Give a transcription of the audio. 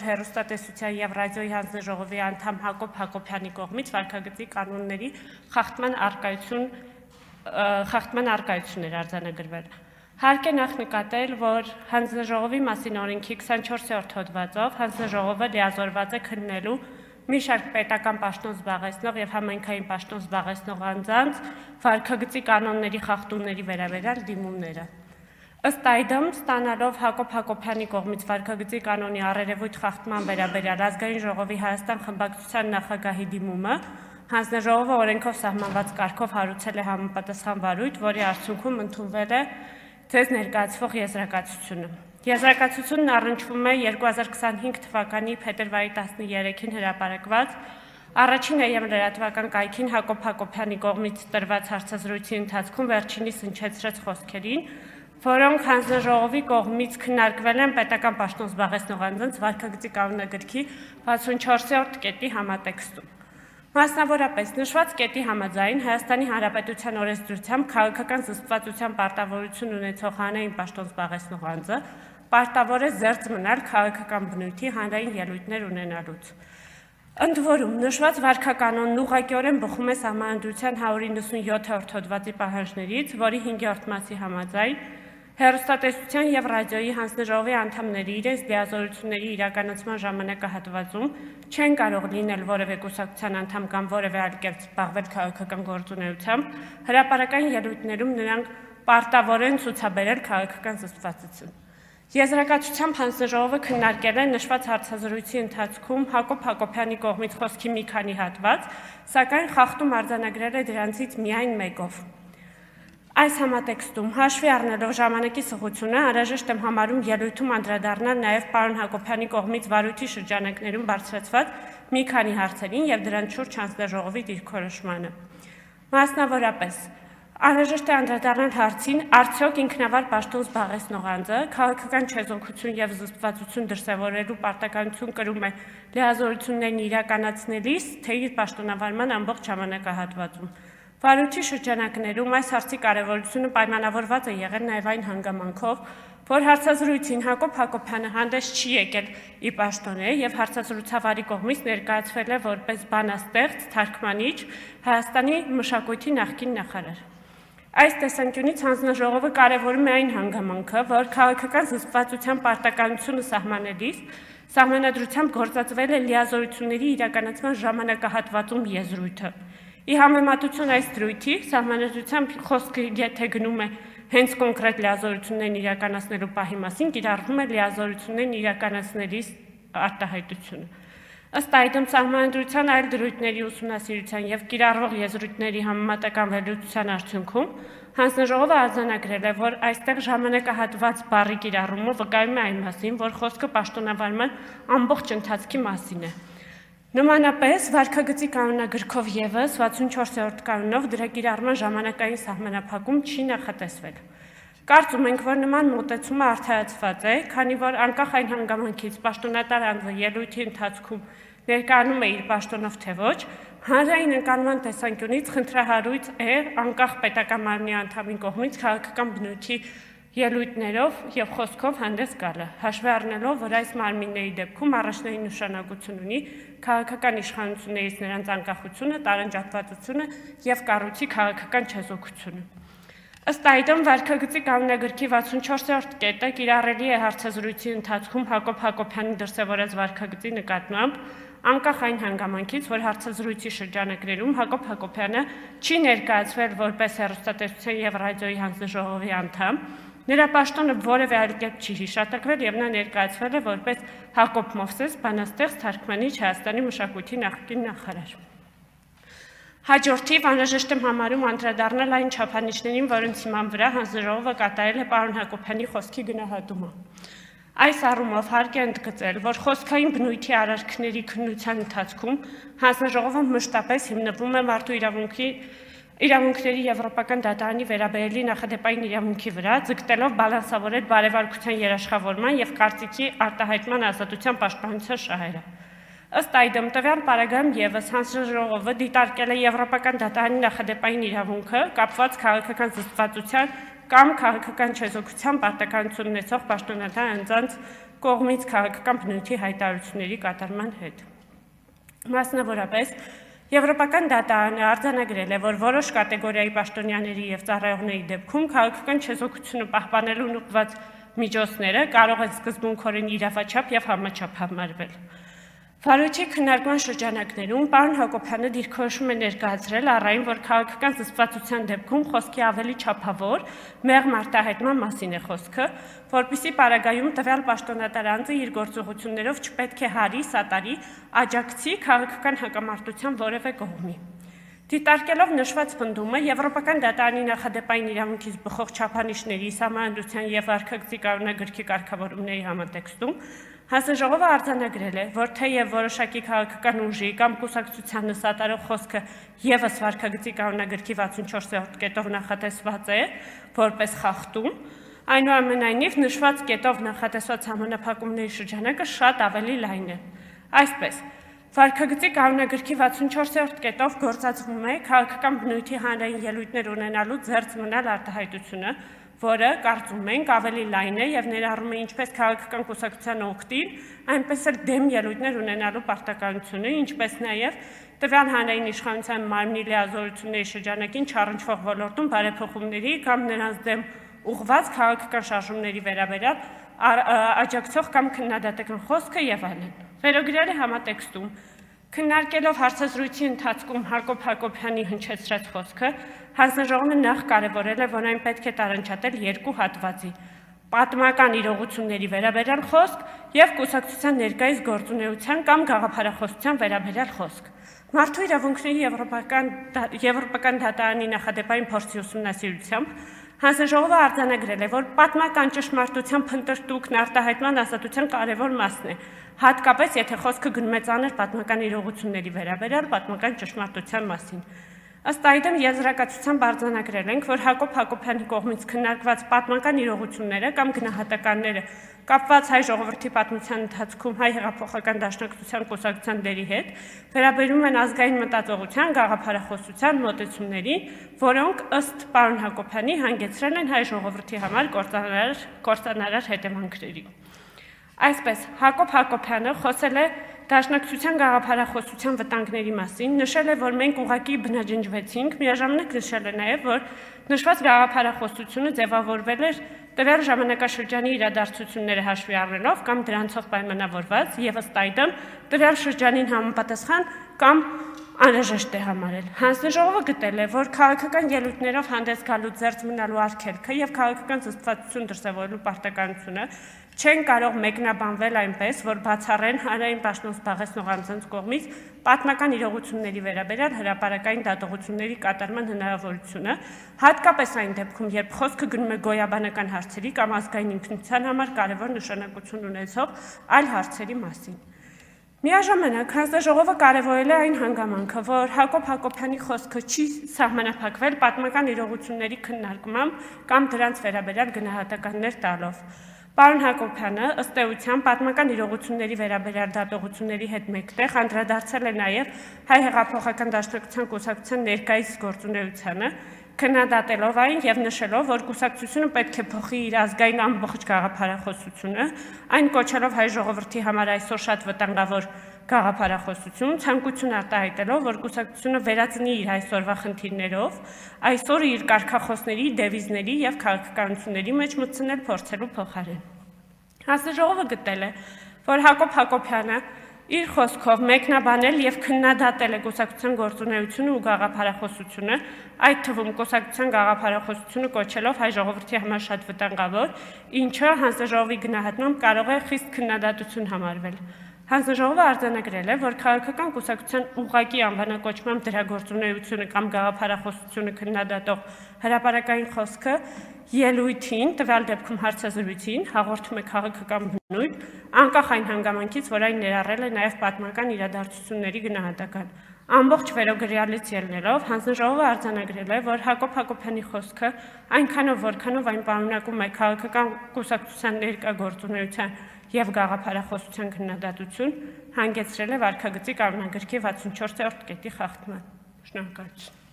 Հեռուստատեսության եւ ռադիոյի հանձնաժողովի անդամ Հակոբ Հակոբյանի կողմից վարքագծի կանոնների խախտման արկայություն էր արձանագրվել։ Հարկ է նախ նկատել, որ հանձնաժողովի մասին օրենքի 24-րդ հոդվածով հանձնաժողովը լիազորված է քննելու մի շարք պետական պաշտոն զբաղեցնող եւ համայնքային պաշտոն զբաղեցնող անձանց վարքագծի կանոնների խախտումների վերաբերյալ դիմումները։ Ըստ այդմ, ստանալով Հակոբ Հակոբյանի կողմից վարքագծի կանոնի առերևույթ խախտման վերաբերյալ Ազգային ժողովի Հայաստան խմբակցության նախագահի դիմումը, հանձնաժողովը օրենքով սահմանված կարգով հարուցել է համապատասխան վարույթ, որի արդյունքում ընդունվել է ձեզ ներկայացվող եզրակացությունը։ Եզրակացությունն առնչվում է 2025 թվականի փետրվարի 13-ին հրապարակված առաջին և լրատվական կայքին Հակոբ Հակոբյանի կողմից տրված հարցազրույցի ընթացքում վերջինիս հնչեցրած խոսքերին, որոնք հանձնաժողովի կողմից քննարկվել են պետական պաշտոն զբաղեցնող անձանց վարքագծի կանոնագրքի 64-րդ կետի համատեքստում։ Մասնավորապես, նշված կետի համաձայն Հայաստանի Հանրապետության օրենսդրությամբ քաղաքական զսպվածության պարտավորություն ունեցող հանրային պաշտոն զբաղեցնող անձը պարտավոր է զերծ մնալ քաղաքական բնույթի հանրային ելույթներ ունենալուց։ Ընդ որում, նշված վարքականոնն ուղղակիորեն բխում է Սահմանադրության 197-րդ հոդվածի պահանջներից, որի 5-րդ մասի համաձայն հեռուստատեսության և ռադիոյի հանձնաժողովի անդամները իրենց լիազորությունների իրականացման ժամանակահատվածում չեն կարող լինել որևէ կուսակցության անդամ կամ որևէ այլ կերպ զբաղվել քաղաքական գործունեությամբ, հրապարակային ելույթներում նրանք պարտավոր են ցուցաբերել քաղաքական զսպվածություն։ Եզրակացությամբ հանձնաժողովը քննարկել է նշված հարցազրույցի ընթացքում Հակոբ Հակոբյանի կողմից խոսքի մի քանի հատված, սակայն խախտում արձանագրել է դրանցից միայն մեկով։ Այս համատեքստում հաշվի առնելով ժամանակի սղությունը անհրաժեշտ եմ համարում ելույթում անդրադառնալ նաև պարոն Հակոբյանի կողմից վարույթի շրջանակներում բարձրացված մի քանի հարցերին եւ դրանց շուրջ հանձնաժողովի դիրքորոշմանը։ Մասնավորապես, անհրաժեշտ է անդրադառնալ հարցին, արդյոք ինքնավար պաշտոն զբաղեցնող անձը քաղաքական չեզոքություն եւ զսպվածություն դրսեւորելու պարտականություն կրում է լիազորություններն իրականացնելիս, թե իր պաշտոնավարման ամբողջ ժամանակահատվածում։ Վարույթի շրջանակներում այս հարցի կարևորությունը պայմանավորված է եղել նաև այն հանգամանքով, որ հարցազրույցին Հակոբ Հակոբյանը հանդես չի եկել ի պաշտոնե եւ հարցազրույցավարի կողմից ներկայացվել է որպես բանաստեղծ, թարգմանիչ, Հայաստանի մշակույթի նախկին նախարար։ Այս տեսանկյունից հանձնաժողովը կարևորում է այն հանգամանքը, որ քաղաքական զսպվածության պարտականությունը սահմանելիս Սահմանադրությամբ գործածվել է լիազորությունների իրականացման ժամանակահատվածում եզրույթը։ Ի համեմատություն այս դրույթի, Սահմանադրությամբ խոսքը եթե գնում է հենց կոնկրետ լիազորություններն իրականացնելու պահի մասին, կիրառվում է լիազորություններն իրականացնելիս արտահայտությունը։ Ըստ այդմ Սահմանադրության այլ դրույթների ուսումնասիրության եւ կիրառվող եզրույթների համեմատական վերլուծության արդյունքում հանձնաժողովը արձանագրել է, որ այստեղ ժամանակահատված բառի կիրառումը վկայում է այն մասին, որ խոսքը պաշտոնավարման ամբողջ ընթացքի մասին է։ Նմանապես, վարքագծի կանոնագրքով ևս 64-րդ կանոնով դրա կիրառման ժամանակային սահմանափակում չի նախատեսվել։ Կարծում ենք, որ նման մոտեցումը արդարացված է, քանի որ անկախ այն հանգամանքից պաշտոնատար անձը ելույթի ընթացքում ներկայանում է իր պաշտոնով թե ոչ, հանրային ընկալման տեսանկյունից խնդրահարույց է անկախ պետական մարմնի անդամի կողմից քաղաքական բնույթի ելույթներով եւ խոսքով հանդես գալը, հաշվի առնելով, որ այս մարմինների դեպքում առաջնային նշանակություն ունի քաղաքական իշխանություններից նրանց անկախությունը, տարանջատվածությունը եւ կառույցի քաղաքական չեզոքությունը։ Ըստ այդմ վարքագծի կանոնագրքի 64-րդ կետը կիրառելի է հարցազրույցի ընթացքում Հակոբ Հակոբյանի դրսևորած վարքագծի նկատմամբ, անկախ այն հանգամանքից, որ հարցազրույցի շրջանակներում Հակոբ Հակոբյանը չի ներկայացվել որպես հեռուստատեսության եւ ռադիոյի հանձնաժողովի անդամ, նրա պաշտոնը որևէ այլ կերպ չի հիշատակվել եւ նա ներկայացվել է որպես Հակոբ Մովսես, բանաստեղծ, թարգմանիչ, Հայաստանի մշակույթի նախկին նախարար։ Հաջորդիվ անհրաժեշտ եմ համարում անդրադառնալ այն չափանիշներին, որոնց հիման վրա հանձնաժողովը կատարել է պարոն Հակոբյանի խոսքի գնահատումը։ Այս առումով հարկ է ընդգծել, որ խոսքային բնույթի արարքների քննության ընթացքում հանձնաժողովը մշտապես հիմնվում է մարդու իրավունքների Եվրոպական դատարանի վերաբերելի նախադեպային իրավունքի վրա, ձգտելով բալանսավորել բարեվարկության երաշխավորման եւ կարծիքի արտահայտման ազատության պաշտպանության շահերը։ Ըստ այդմ տվյալ պարագայում ևս հանձնաժողովը դիտարկել է Եվրոպական դատարանի նախադեպային իրավունքը կապված քաղաքական զսպվածության կամ քաղաքական չեզոքության պարտականություն ունեցող պաշտոնատար անձանց կողմից քաղաքական բնույթի հայտարարությունների կատարման հետ։ Մասնավորապես, Եվրոպական դատարանը արձանագրել է, որ որոշ կատեգորիայի պաշտոնյաների եւ ծառայողների դեպքում քաղաքական չեզոքությունը պահպանելուն ուղղված միջոցները կարող են սկզբունքորեն իրավաչափ եւ համաչափ համարվել։ Վարույթի քննարկման շրջանակներում պարոն Հակոբյանը դիրքորոշում է ներկայացրել առայն, որ քաղաքական զսպվածության դեպքում խոսքի ավելի չափավոր մեղմ արտահայտման մասին է խոսքը, որպեսզի պարագայում տվյալ պաշտոնատար անձը իր գործողություններով չպետք է հարի, սատարի, աջակցի քաղաքական հակամարտության որևէ կողմի։ Դիտարկելով նշված պնդումը, Եվրոպական դատարանի նախադեպային իրավունքից բխող չափանիշների, սահմանադրության եւ վարքագծի կանոնագրքի կարգավորումների համատեքստում Հանձնաժողովը արձանագրել է, որ թեև որոշակի քաղաքական ուժի կամ կուսակցությանը սատարող խոսքը ևս վարքագծի կանոնագրքի 64-րդ կետով նախատեսված է որպես խախտում, այնուամենայնիվ նշված կետով նախատեսված համանախապակումների շրջանակը շատ ավելի լայն է։ Այսպես, վարքագծի կանոնագրքի 64-րդ կետով գործածվում է քաղաքական բնույթի հանրային ելույթներ ունենալու ձեռք մնալ արտահայտությունը, որը կարծում ենք ավելի լայն է եւ ներառում է ինչպես քաղաքական կուսակցության օգտին, այնպես էլ դեմ ելույթներ ունենալու պարտականությունը, ինչպես նաեւ տվյալ հանրային իշխանության մարմնի լիազորությունների շրջանակին չառնչվող ոլորտում բարեփոխումների կամ նրանց դեմ ուղղված քաղաքական շարժումների վերաբերյալ աջակցող կամ քննադատական խոսքը եւ այլն։ Վերոգրյալի համատեքստում քննարկելով հարցազրույցի ընթացքում Հակոբ Հակոբյանի հնչեցրած խոսքը, Հանձնաժողովը նախ կարևորել է, որ այն պետք է տարանջատել երկու հատվածի՝ պատմական իրողությունների վերաբերյալ խոսք եւ կուսակցության ներկայիս գործունեության կամ գաղափարախոսության վերաբերյալ խոսք։ Մարդու իրավունքների Եվրոպական դատարանի նախադեպային փորձի ուսումնասիրությամբ Հանձնաժողովը արձանագրել է, որ պատմական ճշմարտության փնտրտուքն արտահայտման ազատության կարևոր մասն է, հատկապես եթե խոսքը գնում է ծանր պատմական իրողությունների վերաբերյալ պատմական ճշմարտության մասին։ Ըստ այդմ եզրակացությամբ արձանագրել ենք, որ Հակոբ Հակոբյանի կողմից քննարկված պատմական իրողությունները կամ գնահատականները կապված հայ ժողովրդի պատմության ընթացքում հայ հեղափոխական դաշնակցության կուսակցության դերի հետ վերաբերում են ազգային մտածողության, գաղափարախոսության մոտեցումներին, որոնք ըստ պարոն Հակոբյանի հանգեցրել են հայ ժողովրդի համար կործանարար հետևանքների։ Այսպես, Հակոբ Հակոբյանը խոսել է դաշնակցության գաղափարախոսության վտանգների մասին, նշել է, որ մենք ուղղակի բնաջնջվեցինք, միաժամանակ նշել է նաև, որ նշված գաղափարախոսությունը ձևավորվել էր տվյալ ժամանակաշրջանի իրադարձությունները հաշվի առնելով կամ դրանցով պայմանավորված եւ ըստ այդմ տվյալ շրջանին համապատասխան կամ անհրաժեշտ է համարել։ Հանձնաժողովը գտել է, որ քաղաքական ելույթներով հանդես գալու ձեռք մնալու արգելքը եւ քաղաքական զսպվածություն դրսեւորելու պարտականությունը չեն կարող մեկնաբանվել այնպես, որ բացառեն հանրային պաշտոն զբաղեցնող անձանց կողմից պատմական իրողությունների վերաբերյալ հրապարակային դատողությունների կատարման հնարավորությունը, հատկապես այն դեպքում, երբ խոսքը գնում է գոյաբանական հարցերի կամ ազգային ինքնության համար կարևոր նշանակություն ունեցող այլ հարցերի մասին։ Միաժամանակ Հանձնաժողովը կարևորել է այն հանգամանքը, որ Հակոբ Հակոբյանի խոսքը չի սահմանափակվել պատմական իրողությունների քննարկմամբ կամ դրանց վերաբերյալ գնահատականներ տալով։ Պարոն Հակոբյանը ըստ էության պատմական իրողությունների վերաբերյալ դատողությունների հետ մեկտեղ անդրադարձել է նաև հայ հեղափոխական դաշնակցության կուսակցության ներկայիս գործունեությանը, քննադատելով այն եւ նշելով, որ կուսակցությունը պետք է փոխի իր ազգային ամբողջ գաղափարախոսությունը, այն կոչելով հայ ժողովրդի համար այսօր շատ վտանգավոր գաղափարախոսություն, ցանկություն արտահայտելով, որ կուսակցությունը վերածնի իր այսօրվա խնդիրներով, այսօր իր կարգախոսների, դևիզների եւ քաղաքականությունների մեջ մտցնել փորձելու փոխարեն։ Հանձնաժողովը գտել է, որ Հակոբ Հակոբյանը իր խոսքով մեկնաբանել եւ քննադատել է կուսակցության գործունեությունը ու գաղափարախոսությունը, այդ թվում կուսակցության գաղափարախոսությունը կոչելով հայ ժողովրդի համար շատ վտանգավոր, ինչը հանձնաժողովի գնահատմամբ կարող է խիստ քննադատություն համարվել։ Հանձնաժողովը արձանագրել է, որ քաղաքական կուսակցության ուղղակի անվանակոչմամբ դրա գործունեությունը կամ գաղափարախոսությունը քննադատող հրապարակային խոսքը ելույթին, տվյալ դեպքում հարցազրույցին, հաղորդում է քաղաքական բնույթ, անկախ այն հանգամանքից, որ այն ներառել է նաև պատմական իրադարձությունների գնահատական։ Ամբողջ վերոգրյալից ելնելով, Հանձնաժողովը արձանագրել է, որ Հակոբ Հակոբյանի խոսքը այնքանով, որքանով այն պարունակում է քաղաքական կուսակցության ներկա գործունեության եւ գաղափարախոսության քննադատություն, հանգեցրել է վարքագծի կանոնագրքի 64-րդ կետի խախտման։ Շնորհակալություն։